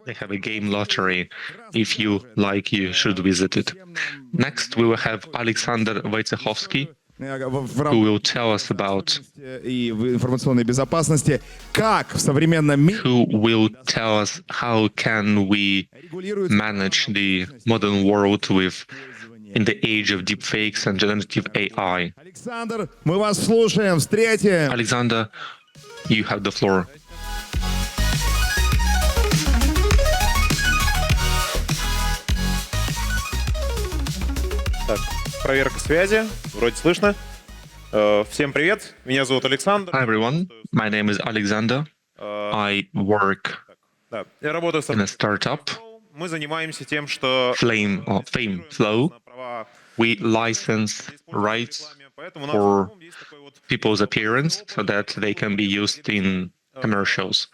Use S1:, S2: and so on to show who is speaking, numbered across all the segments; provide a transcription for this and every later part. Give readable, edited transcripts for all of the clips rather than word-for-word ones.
S1: They have a game lottery. If you like, you should visit it. Next, we will have Alexander Wojciechowski, who will tell us about
S2: и в информационной безопасности, как в современном мире
S1: who will tell us how can we manage the modern world with in the age of deepfakes and generative AI.
S2: Александр, мы вас слушаем. Встретим.
S1: Alexander, you have the floor.
S3: Так, проверка связи. Вроде слышно. Всем привет. Меня зовут Александр.
S1: Hi everyone, my name is Alexander. I work
S3: Да, я работаю в
S1: in a startup,
S3: Мы занимаемся тем, что
S1: Fame Flow.
S3: на права
S1: We license rights
S3: поэтому у нас
S1: for
S3: есть такой вот
S1: people's appearance so that they can be used in commercials.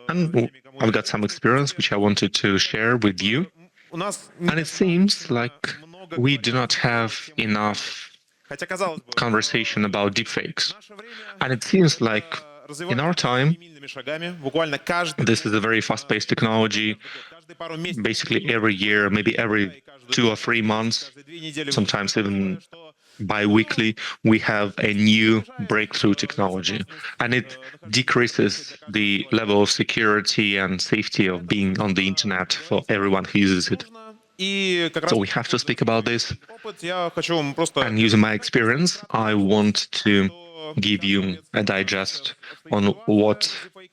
S1: And I've got some experience which I wanted to share with you.
S3: у нас
S1: And it seems like we do not have enough
S3: хотя казалось бы
S1: conversation about deepfakes.
S3: в наше время
S1: And it seems like in our time,
S3: семимильными шагами буквально каждый
S1: this is a very fast-paced technology.
S3: каждые пару месяцев
S1: Basically every year, maybe every 2 or 3 months,
S3: каждые 2 недели
S1: sometimes even
S3: что
S1: bi-weekly, we have a new breakthrough technology. And it decreases the level of security and safety of being on the internet for everyone who uses it.
S3: нужно. И как раз
S1: So we have to speak about this.
S3: опыт я хочу вам просто
S1: And using my experience, I want to give you a digest on what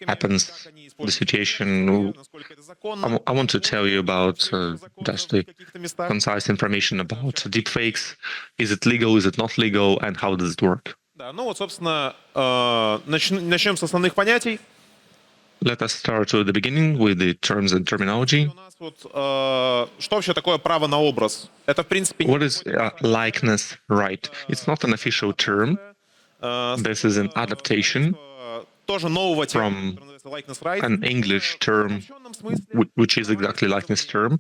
S1: happens, the situation.
S3: насколько это законно.
S1: I want to tell you about just the
S3: В каких-то местах.
S1: concise information about deepfakes. Is it legal? Is it not legal? And how does it work?
S3: Да, ну вот, собственно, начнем с основных понятий.
S1: Let us start at the beginning with the terms and terminology.
S3: У нас вот, что вообще такое право на образ? Это, в принципе,
S1: What is likeness right? It's not an official term. This is an adaptation
S3: тоже нового термина,
S1: from
S3: который называется likeness right.
S1: an English term,
S3: В упрощенном смысле
S1: which is exactly likeness term,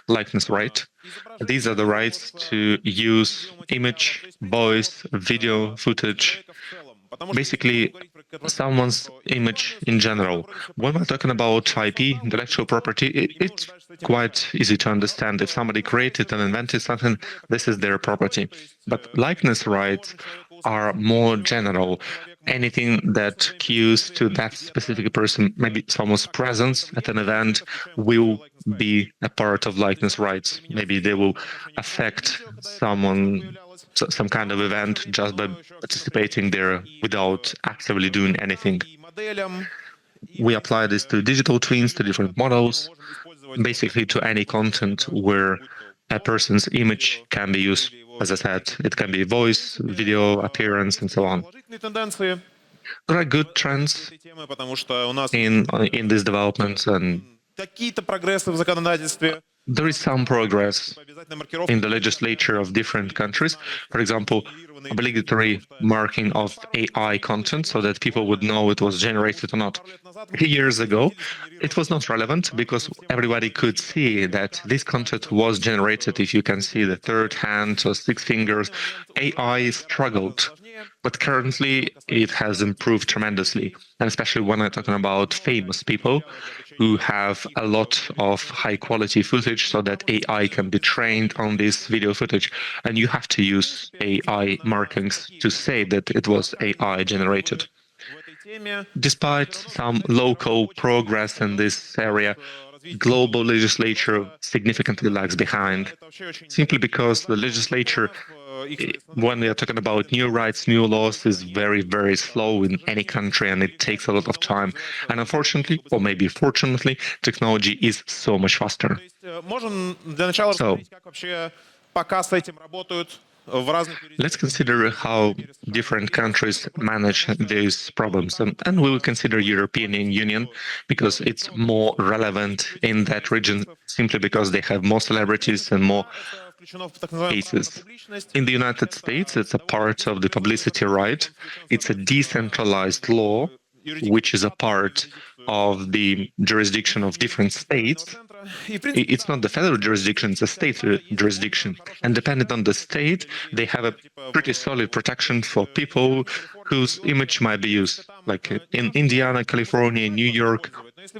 S1: likeness right. These are the rights to use image, voice, video, footage,
S3: человека в целом. Потому что
S1: basically
S3: говорить про
S1: someone's image in general. When we're talking about IP, intellectual property, it's quite easy to understand. If somebody created and invented something, this is their property. But likeness rights are more general. Anything that cues to that specific person, maybe someone's presence at an event, will be a part of likeness rights. Maybe they will affect someone, some kind of event just by participating there without actively doing anything.
S3: и моделям,
S1: We apply this to digital twins, to different models, basically to any content where a person's image can be used. As I said, it can be voice, video, appearance, and so on.
S3: положительные тенденции
S1: There are good trends
S3: этой темы, потому что у нас
S1: in this development, and
S3: какие-то прогрессы в законодательстве.
S1: there is some progress
S3: Обязательно маркировка.
S1: in the legislature of different countries. For example, obligatory marking of AI content so that people would know it was generated or not. A few years ago, it was not relevant because everybody could see that this content was generated. If you can see the third hand or 6 fingers, AI struggled. But currently, it has improved tremendously, and especially when I'm talking about famous people who have a lot of high-quality footage so that AI can be trained on this video footage. And you have to use AI markings to say that it was AI generated.
S3: В этой теме
S1: Despite some local progress in this area, global legislature significantly lags behind,
S3: это вообще очень
S1: simply because the legislature, when we are talking about new rights, new laws, is very, very slow in any country, and it takes a lot of time. And unfortunately, or maybe fortunately, technology is so much faster.
S3: То есть можем для начала рассмотреть, как вообще пока с этим работают в разных
S1: Let's consider how different countries manage these problems. And we will consider European Union because it's more relevant in that region simply because they have more celebrities and more
S3: включено в так называемую
S1: cases.
S3: публичность.
S1: In the United States, it's a part of the publicity right. It's a decentralized law, which is a part of the jurisdiction of different states.
S3: И, в принципе,
S1: It's not the federal jurisdiction, it's a state jurisdiction. And depending on the state, they have a pretty solid protection for people whose image might be used. Like in Indiana, California, New York,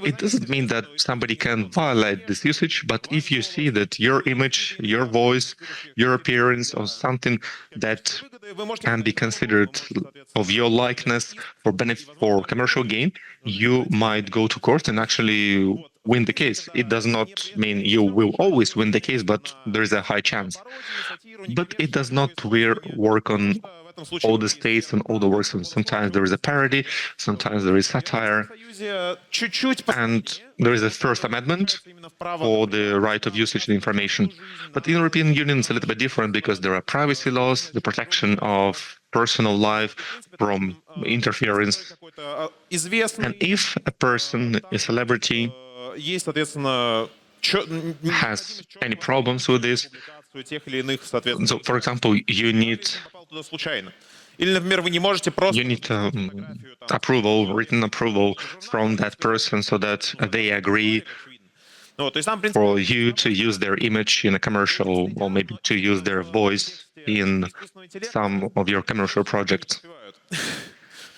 S1: It doesn't mean that somebody can violate this usage, but if you see that your image, your voice, your appearance, or something that can be considered of your likeness for benefit for commercial gain, you might go to court and actually win the case. It does not mean you will always win the case, but there is a high chance. But it does not work on all the states and all the works. And sometimes there is a parody, sometimes there is satire, and there is a First Amendment for the right of usage of information. But in the European Union, it's a little bit different because there are privacy laws, the protection of personal life from interference. And if a person, a celebrity, has any problems with this, so for example, you need approval, written approval from that person so that they agree for you to use their image in a commercial or maybe to use their voice in some of your commercial projects.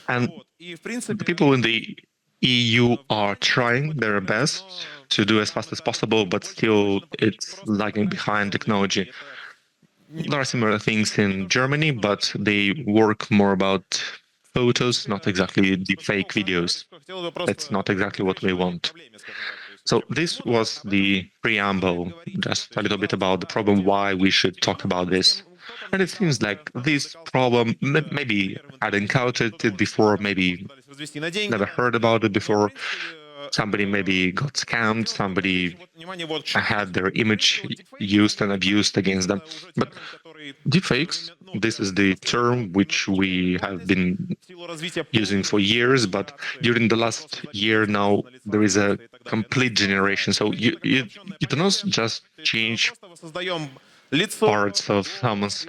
S1: And the people in the EU are trying their best to do as fast as possible, but still it's lagging behind technology. There are similar things in Germany, but they work more about photos, not exactly deepfake videos. That's not exactly what we want. So this was the preamble, just a little bit about the problem, why we should talk about this. And it seems like this problem, maybe I'd encountered it before, maybe never heard about it before. Somebody maybe got scammed, somebody had their image used and abused against them. But deepfakes, this is the term which we have been using for years, but during the last year now, there is a complete generation. So you do not just change parts of someone's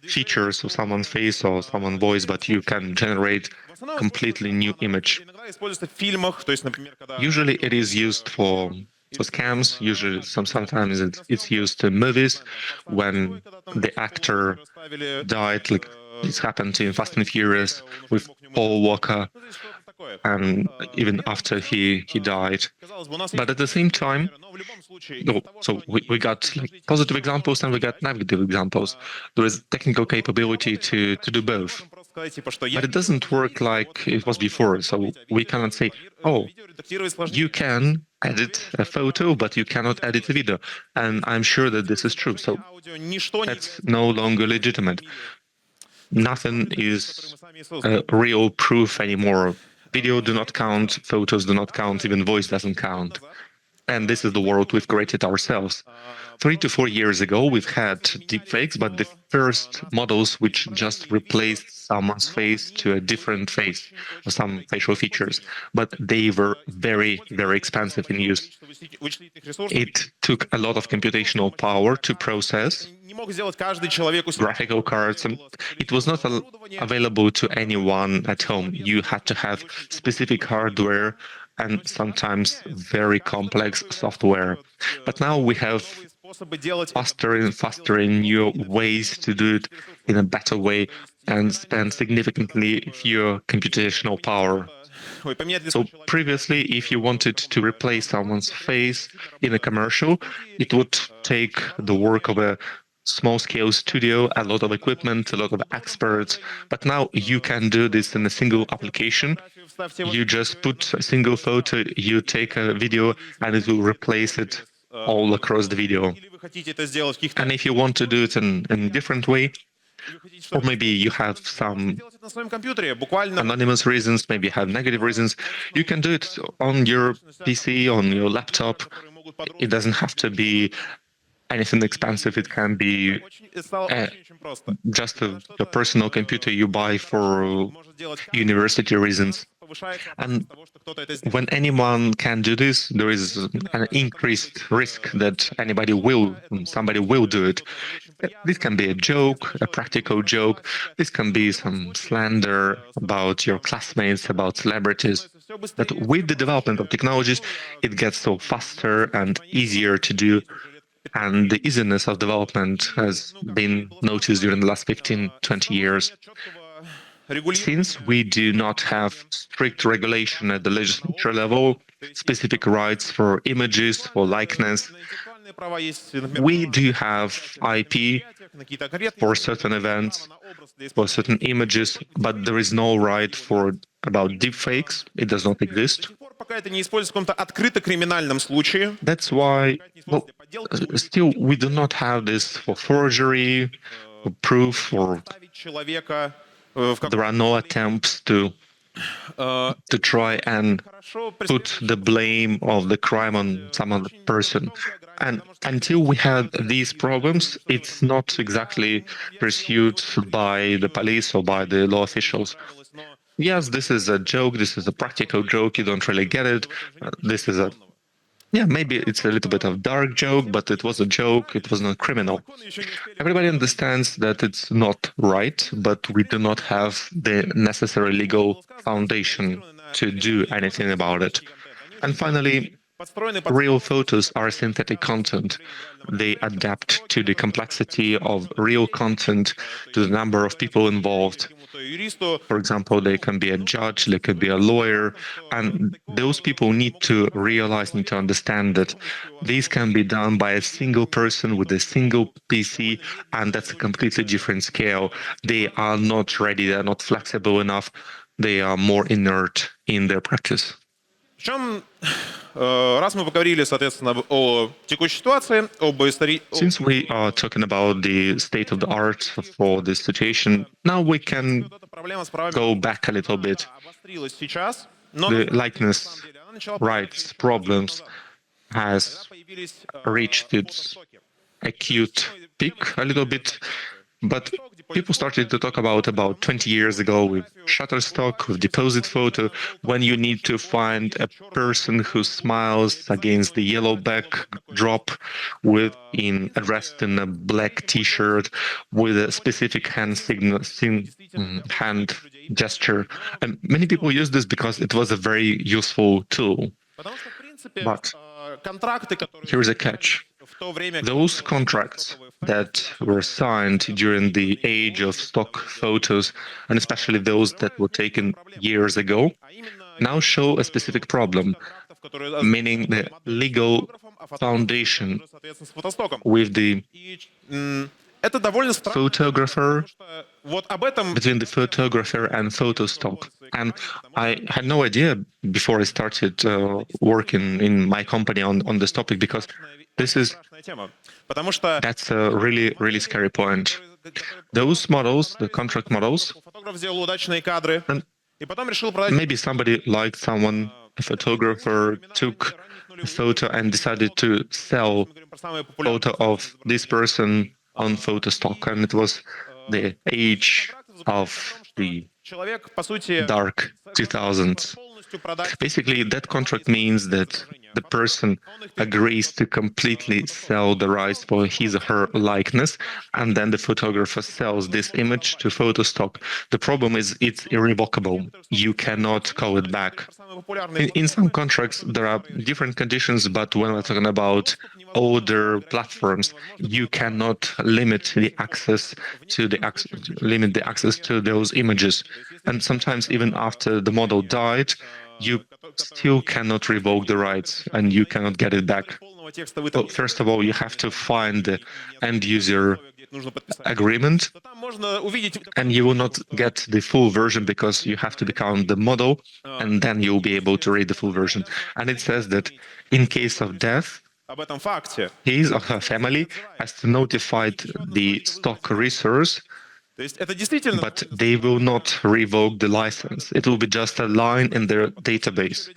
S1: features of someone's face or someone's voice, but you can generate completely new image. Usually it is used for scams. Usually sometimes it's used in movies when the actor died, like this happened in Fast and Furious with Paul Walker, and even after he died. But at the same time, so we got like positive examples and we got negative examples. There is technical capability to do both. But it doesn't work like it was before. So we cannot say, oh, you can edit a photo, but you cannot edit a video. And I'm sure that this is true. So that's no longer legitimate. Nothing is real proof anymore. Video do not count, photos do not count, even voice doesn't count. And this is the world we've created ourselves. 3 to 4 years ago, we've had deepfakes, but the first models which just replaced someone's face to a different face, or some facial features. But they were very, very expensive in use. It took a lot of computational power to process graphical cards, and it was not available to anyone at home. You had to have specific hardware and sometimes very complex software. But now we have faster and faster and new ways to do it in a better way and spend significantly fewer computational power. So previously, if you wanted to replace someone's face in a commercial, it would take the work of a small-scale studio, a lot of equipment, a lot of experts. But now you can do this in a single application. You just put a single photo, you take a video, and it will replace it all across the video. And if you want to do it in a different way, or maybe you have some anonymous reasons, maybe you have negative reasons, you can do it on your PC, on your laptop. It doesn't have to be anything expensive. It can be just a personal computer you buy for university reasons. And when anyone can do this, there is an increased risk that somebody will do it. This can be a joke, a practical joke. This can be some slander about your classmates, about celebrities. But with the development of technologies, it gets so faster and easier to do. And the easiness of development has been noticed during the last 15, 20 years. Since we do not have strict regulation at the legislature level, specific rights for images, for likeness. We do have IP for certain events, for certain images, but there is no right for about deepfakes. It does not exist. That's why, well, still we do not have this for forgery, for proof, or there are no attempts to try and put the blame of the crime on some other person. And until we had these problems, it's not exactly pursued by the police or by the law officials. Yes, this is a joke, this is a practical joke, you don't really get it. This is a yeah, maybe it's a little bit of dark joke, but it was a joke, it was not criminal. Everybody understands that it's not right, but we do not have the necessary legal foundation to do anything about it. And finally, real photos are synthetic content. They adapt to the complexity of real content, to the number of people involved. For example, they can be a judge, they could be a lawyer, and those people need to realize, need to understand that these can be done by a single person with a single PC, and that's a completely different scale. They are not ready, they're not flexible enough, they are more inert in their practice.
S3: Причем, раз мы поговорили, соответственно, о текущей ситуации, об истории...
S1: Since we are talking about the state of the art for this situation, now we can go back a little bit.
S3: Обострилась сейчас, но...
S1: The likeness rights problems has reached its acute peak a little bit, but people started to talk about 20 years ago with Shutterstock, with deposit photo, when you need to find a person who smiles against the yellow backdrop with dressed in a black T-shirt with a specific hand hand gesture. And many people use this because it was a very useful tool. But here is a catch. Those contracts that were signed during the age of stock photos, and especially those that were taken years ago, now show a specific problem, meaning the legal foundation with the photographer, between the photographer and photo stock. And I had no idea before I started working in my company on this topic, because that's a really, really scary point. Those models, the contract models, and maybe somebody liked someone, a photographer took a photo and decided to sell a photo of this person on photo stock, and it was the age of the dark 2000s. Basically, that contract means that the person agrees to completely sell the rights for his or her likeness, and then the photographer sells this image to photostock. The problem is it's irrevocable. You cannot call it back. In some contracts, there are different conditions, but when we're talking about older platforms, you cannot limit the access to those images. And sometimes even after the model died, you still cannot revoke the rights and you cannot get it back. Well, first of all, you have to find the end user agreement, and you will not get the full version because you have to become the model, and then you'll be able to read the full version. And it says that in case of death, his or her family has to notify the stock resource, but they will not revoke the license. It will be just a line in their database.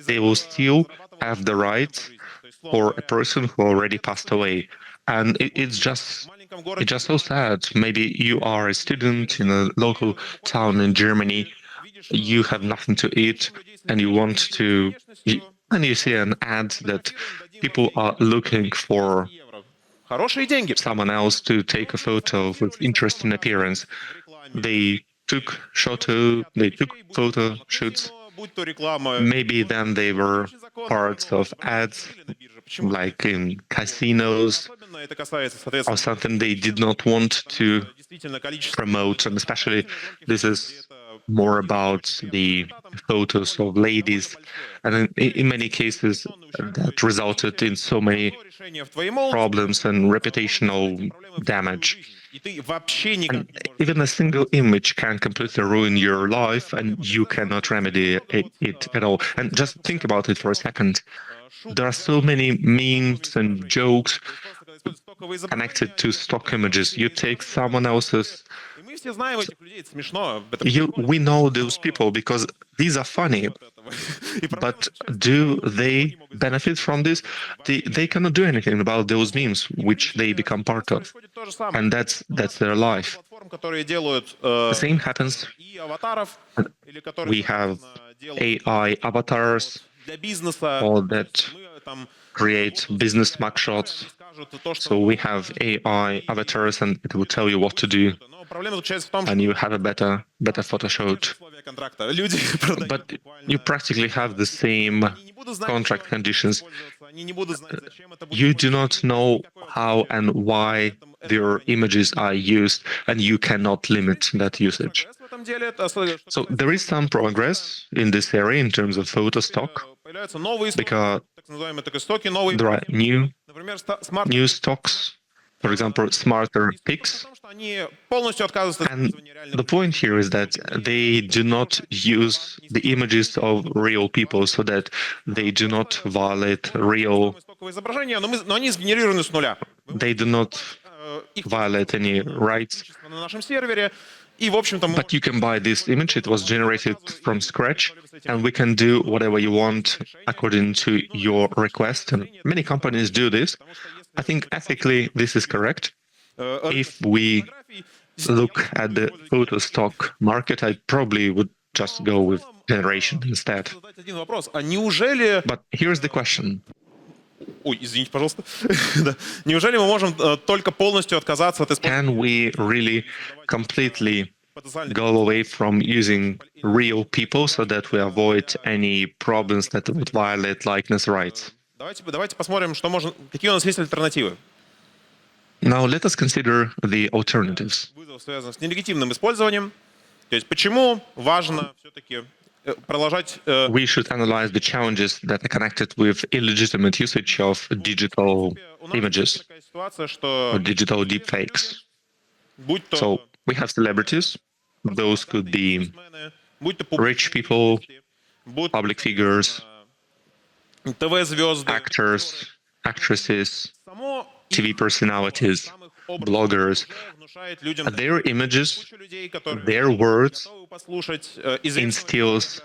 S1: They will still have the rights for a person who already passed away. And it's just so sad. Maybe you are a student in a local town in Germany, you have nothing to eat, and and you see an ad that people are looking for someone else to take a photo with interesting appearance. They took photo shoots. Maybe then they were parts of ads, like in casinos or something they did not want to promote. And especially this is more about the photos of ladies, and in many cases that resulted in so many problems and reputational damage. And even a single image can completely ruin your life, and you cannot remedy it at all. And just think about it for a second. There are so many memes and jokes connected to stock images. You take someone else's, we know those people because these are funny. But do they benefit from this? They cannot do anything about those memes, which they become part of, and that's their life. The same happens. We have AI avatars, all that create business mugshots. So we have AI avatars, and it will tell you what to do, and you have a better photo shoot. But you practically have the same contract conditions. You do not know how and why their images are used, and you cannot limit that usage. So there is some progress in this area in terms of photo stock, because there are new stocks, for example, smarter pics. And the point here is that they do not use the images of real people, so that they do not violate they do not violate any rights. But you can buy this image, it was generated from scratch, and we can do whatever you want according to your request. And many companies do this. I think ethically this is correct. If we look at the photo stock market, I probably would just go with generation instead. But here's the question.
S3: Ой, извините, пожалуйста. Неужели мы можем только полностью отказаться от использования?
S1: Can we really completely go away from using real people so that we avoid any problems that would violate likeness rights?
S3: Давайте посмотрим, какие у нас есть альтернативы.
S1: Now let us consider the alternatives.
S3: Вызов связан с нелегитимным использованием. То есть почему важно все-таки продолжать...
S1: We should analyze the challenges that are connected with illegitimate usage of digital images or digital deepfakes. So we have celebrities. Those could be rich people, public figures, actors, actresses, TV personalities, bloggers. Their images, their words instills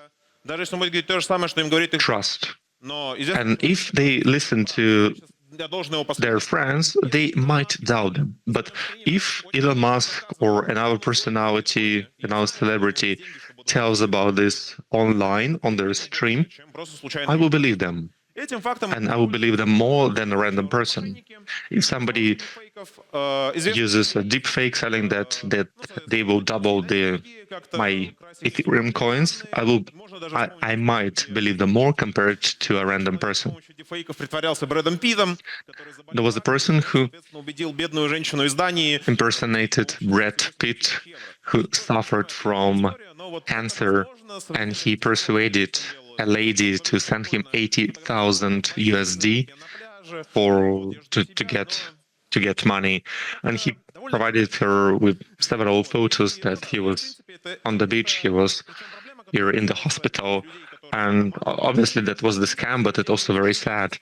S1: trust. And if they listen to their friends, they might doubt them. But if Elon Musk or another personality, another celebrity tells about this online on their stream, I will believe them. And I will believe them more than a random person. If somebody uses a deepfake selling that they will double my Ethereum coins, I might believe them more compared to a random person. There was a person who impersonated Brad Pitt, who suffered from cancer, and he persuaded a lady to send him 80,000 USD to get money, and he provided her with several photos that he was on the beach, he was here in the hospital, and obviously that was the scam, but it's also very sad.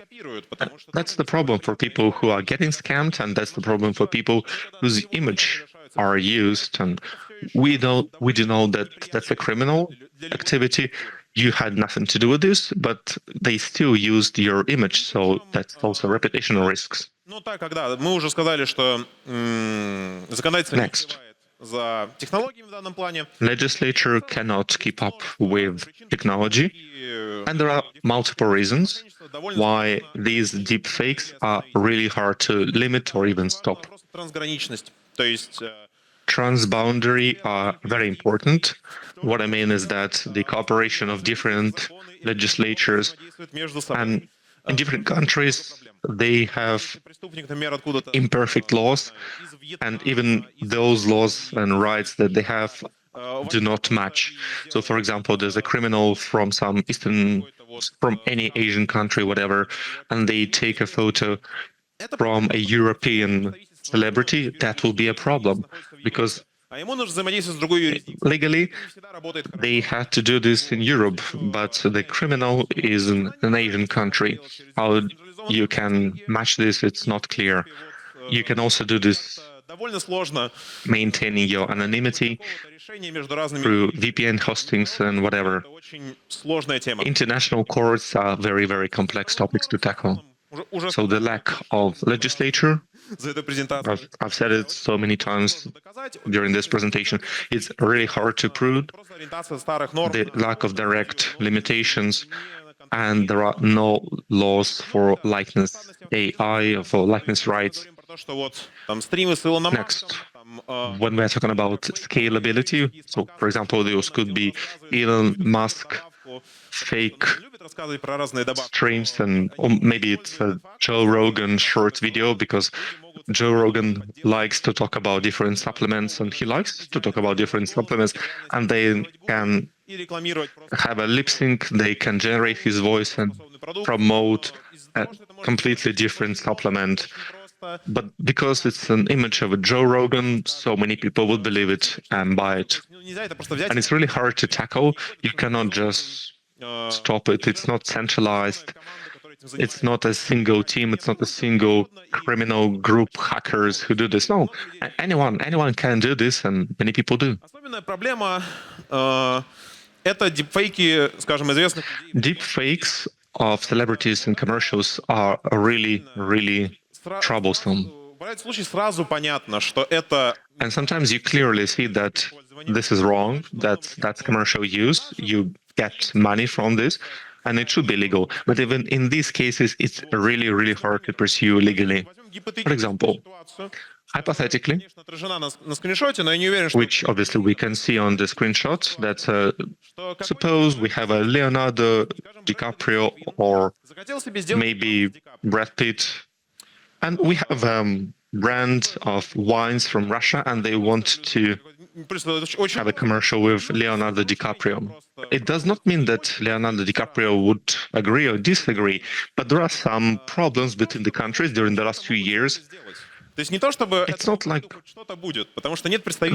S1: That's the problem for people who are getting scammed, and that's the problem for people whose image are used. And we do know that that's a criminal activity. You had nothing to do with this, but they still used your image, so that's also reputational risks. Next. Legislature cannot keep up with technology, and there are multiple reasons why these deepfakes are really hard to limit or even stop. Transboundary are very important. What I mean is that the cooperation of different legislatures, and in different countries they have imperfect laws, and even those laws and rights that they have do not match. So, for example, there's a criminal from from any Asian country, whatever, and they take a photo from a European celebrity, that will be a problem because legally they had to do this in Europe, but the criminal is an Asian country. How you can match this, it's not clear. You can also do this maintaining your anonymity through VPN hostings and whatever. International courts are very, very complex topics to tackle. So the lack of legislature, I've said it so many times during this presentation, it's really hard to prove. The lack of direct limitations, and there are no laws for likeness AI, for likeness rights. Next, when we're talking about scalability, so for example, those could be Elon Musk fake streams, and or maybe it's a Joe Rogan short video because Joe Rogan likes to talk about different supplements and he likes to talk about different supplements, and they can have a lip sync, they can generate his voice and promote a completely different supplement. But because it's an image of a Joe Rogan, so many people will believe it and buy it. And it's really hard to tackle. You cannot just stop it. It's not centralized. It's not a single team. It's not a single criminal group hackers who do this. No, anyone can do this, and many people do. Deepfakes of celebrities and commercials are really, really troublesome. And sometimes you clearly see that this is wrong, that's commercial use, you get money from this, and it should be legal. But even in these cases, it's really, really hard to pursue legally. For example, hypothetically, which obviously we can see on the screenshot, that suppose we have a Leonardo DiCaprio or maybe Brad Pitt, and we have a brand of wines from Russia, and they want to have a commercial with Leonardo DiCaprio. It does not mean that Leonardo DiCaprio would agree or disagree, but there are some problems between the countries during the last few years. It's not like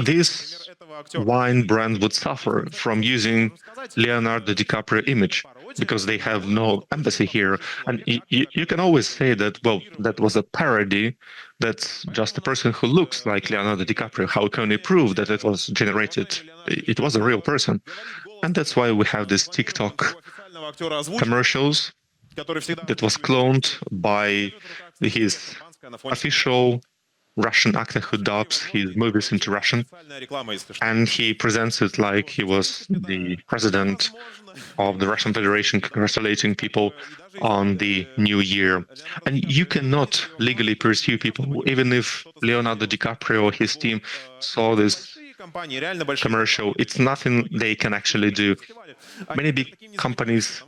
S1: this wine brand would suffer from using Leonardo DiCaprio image because they have no embassy here. And you can always say that, well, that was a parody. That's just a person who looks like Leonardo DiCaprio. How can we prove that it was generated? It was a real person. And that's why we have this TikTok commercials that was cloned by his official Russian actor who dubs his movies into Russian, and he presents it like he was the president of the Russian Federation congratulating people on the new year. And you cannot legally pursue people, even if Leonardo DiCaprio or his team saw this commercial. It's nothing they can actually do. Many big companies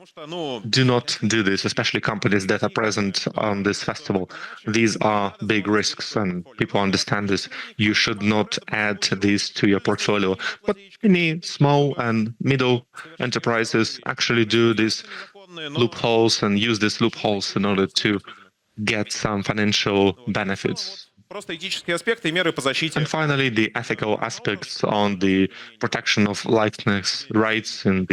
S1: do not do this, especially companies that are present on this festival. These are big risks, and people understand this. You should not add this to your portfolio. But many small and middle enterprises actually do these loopholes and use these loopholes in order to get some financial benefits. And finally, the ethical aspects on the protection of likeness rights in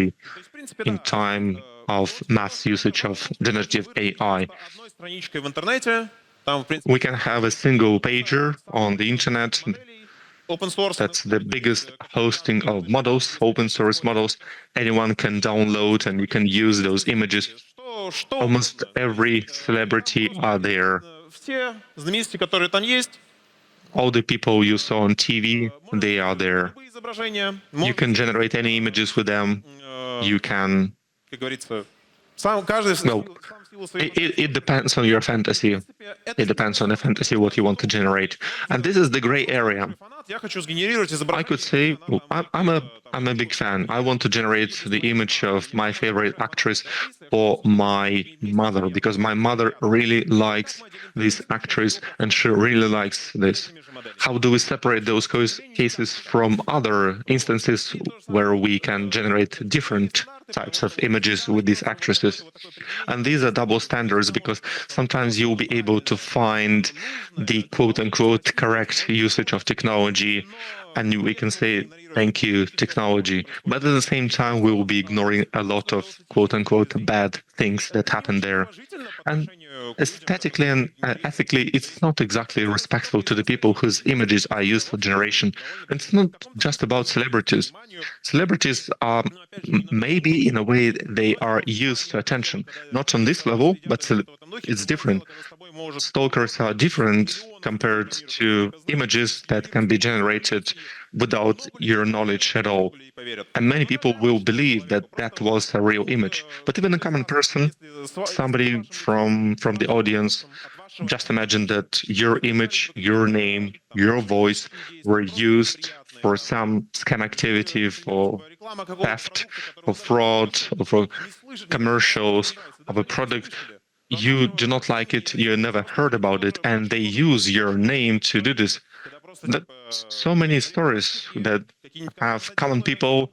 S1: time of mass usage of generative AI. We can have a single pager on the internet. That's the biggest hosting of models, open source models. Anyone can download and you can use those images. Almost every celebrity are there. All the people you saw on TV, they are there. You can generate any images with them. You can
S3: Каждый
S1: Well, it depends on your fantasy. It depends on the fantasy what you want to generate, and this is the gray area.
S3: Я хочу сгенерировать
S1: I
S3: изображение.
S1: could say I'm a big fan. I want to generate the image of my favorite actress for my mother because my mother really likes this actress and she really likes this. How do we separate those cases from other instances where we can generate different types of images with these actresses? And these are double standards because sometimes you'll be able to find the quote-unquote correct usage of technology, and we can say thank you technology, but at the same time we will be ignoring a lot of quote-unquote bad things that happen there. And aesthetically and ethically, it's not exactly respectful to the people whose images are used for generation. It's not just about celebrities. Celebrities are maybe in a way they are used to attention, not on this level, but it's different. Stalkers are different compared to images that can be generated without your knowledge at all. And many people will believe that that was a real image. But even a common person, somebody from the audience, just imagine that your image, your name, your voice were used for some scam activity, for theft, for fraud, or for commercials of a product. You do not like it, you never heard about it, and they use your name to do this. So many stories that have common people,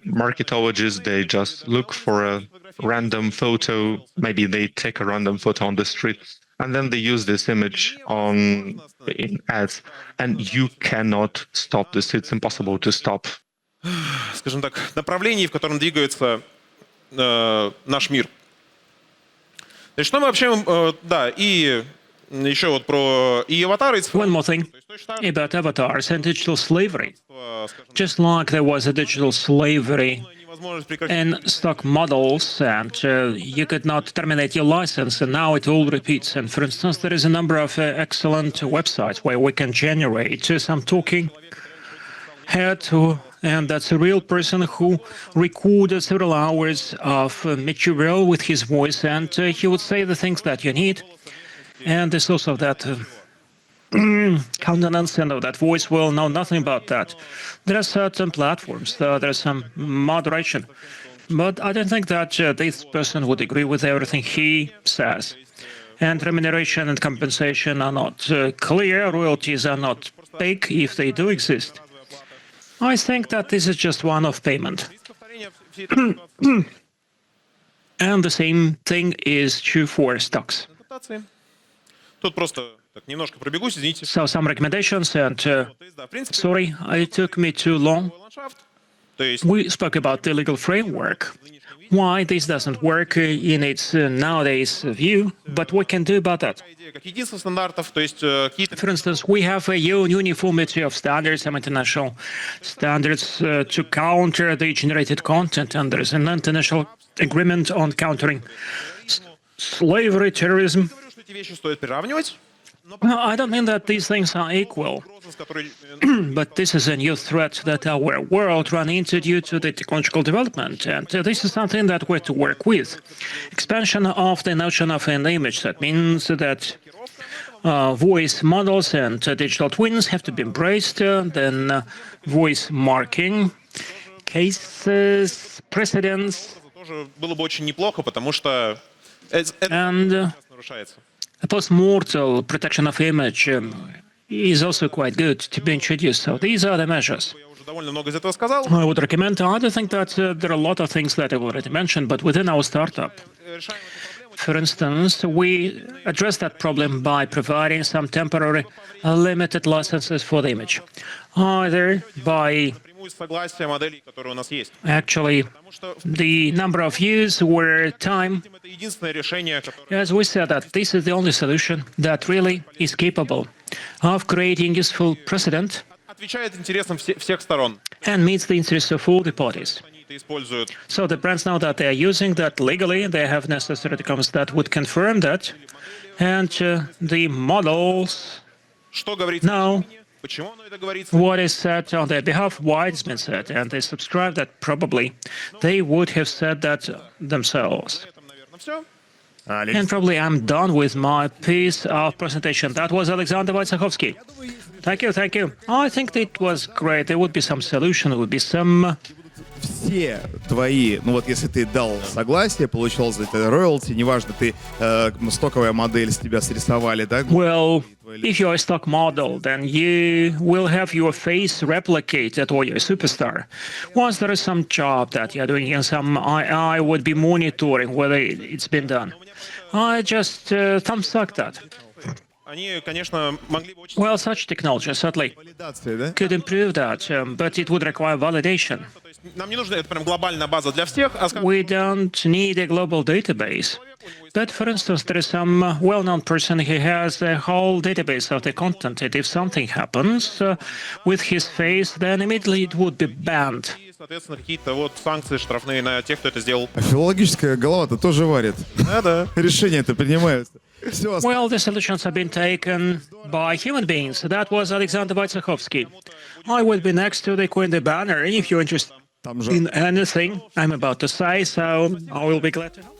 S1: marketologists, they just look for a random photo, maybe they take a random photo on the street, and then they use this image in ads, and you cannot stop this. It's impossible to stop.
S3: Скажем так, направлений, в котором двигается наш мир. Значит, что мы вообще, да, и еще вот про и аватары, и
S4: One more thing about avatars and digital slavery. Just like there was a digital slavery in stock models, and you could not terminate your license, and now it all repeats. And for instance, there is a number of excellent websites where we can generate some talking head, and that's a real person who recorded several hours of material with his voice, and he would say the things that you need. And the source of that countenance and of that voice will know nothing about that. There are certain platforms, there's some moderation, but I don't think that this person would agree with everything he says. And remuneration and compensation are not clear, royalties are not big if they do exist. I think that this is just one-off payment. And the same thing is true for stocks.
S3: Тут просто так немножко пробегусь, извините.
S4: So some recommendations, and sorry, it took me too long.
S3: То есть
S4: We spoke about the legal framework, why this doesn't work in its nowadays view, but what can do about that?
S3: как единство стандартов, то есть какие-то
S4: For instance, we have a uniformity of standards, some international standards to counter the generated content, and there is an international agreement on countering slavery, terrorism.
S3: что эти вещи стоит приравнивать.
S4: No, I don't mean that these things are equal, but this is a new threat that our world ran into due to the technological development, and this is something that we're to work with. Expansion of the notion of an image, that means that voice models and digital twins have to be embraced, then voice marking, cases, precedents,
S3: Тоже было бы очень неплохо, потому что это
S4: and
S3: нарушается.
S4: a post-mortal protection of image is also quite good to be introduced. So these are the measures.
S3: Я уже довольно много из этого сказал.
S4: I would recommend. I don't think that there are a lot of things that I've already mentioned, but within our startup, for instance, we address that problem by providing some temporary limited licenses for the image, either by
S3: Напрямую согласие моделей, которые у нас есть.
S4: actually
S3: Потому что
S4: the number of views or time.
S3: это единственное решение, которое
S4: As we said, that this is the only solution that really is capable of creating useful precedent
S3: отвечает интересам всех сторон.
S4: and meets the interests of all the parties.
S3: Они это используют.
S4: So the brands know that they are using that legally, they have necessary documents that would confirm that, and the models
S3: Что говорится
S4: know
S3: почему оно это говорится.
S4: what is said on their behalf, why it's been said, and they subscribe that probably they would have said that themselves.
S3: Ну все.
S4: And probably I'm done with my piece of presentation. That was Alexander Wojciechowski. Thank you, thank you. I think it was great. There would be some solution, there would be some...
S2: Все твои, ну вот если ты дал согласие, получил за это роялти, неважно, ты стоковая модель с тебя срисовали, да?
S4: Well, if you're a stock model, then you will have your face replicated or you're a superstar. Once there is some job that you're doing and some AI would be monitoring whether it's been done. I just thumbs up that.
S3: Они, конечно, могли бы очень...
S4: Well, such technology certainly
S2: Валидация, да?
S4: could improve that, but it would require validation.
S3: То есть нам не нужна это прям глобальная база для всех, а скажем,
S4: We don't need a global database. But, for instance, there is some well-known person who has a whole database of the content. And if something happens with his face, then immediately it would be banned.
S3: и, соответственно, какие-то вот санкции штрафные на тех, кто это сделал.
S2: А филологическая голова-то тоже варит.
S3: Да.
S2: Решения-то принимаются. Все,
S4: Well, the solutions have been taken by human beings. That was Alexander Wojciechowski. I will be next to the Queen the banner. If you're interested
S2: там же...
S4: in anything I'm about to say, so I will be glad to help.